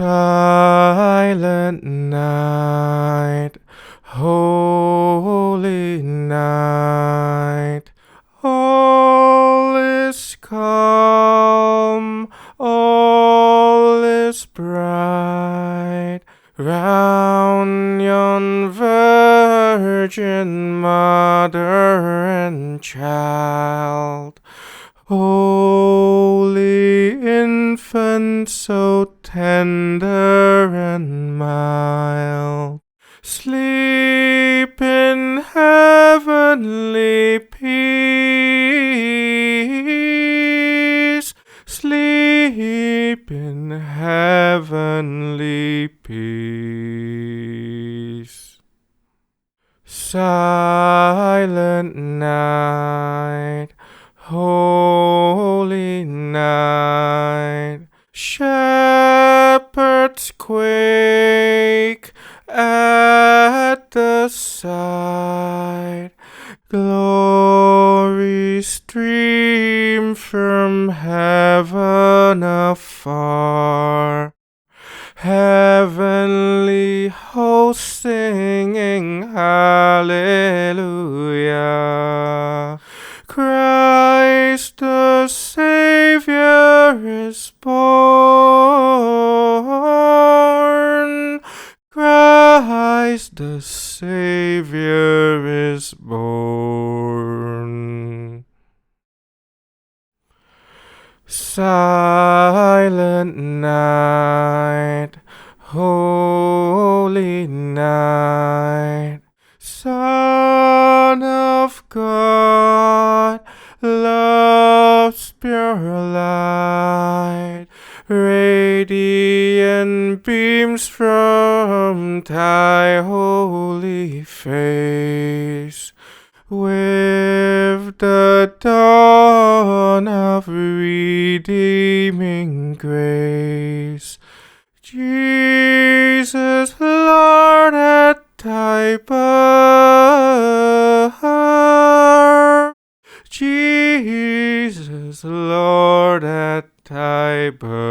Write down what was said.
Silent night, holy night, all is calm, all is bright, round yon Virgin Mother and Child. Holy infant, so tender and mild, sleep in heavenly peace, sleep in heavenly peace. Silent night, holy night, shepherds quake at the sight, glory stream from heaven afar, heavenly hosts singing hallelujah. Christ the Savior is born. Christ the Savior is born. Silent night, holy night, Son of God, love's pure light, radiant beams from thy holy face, with the dawn of redeeming grace. Jesus, Lord, at thy birth, Jesus, Lord, at thy birth.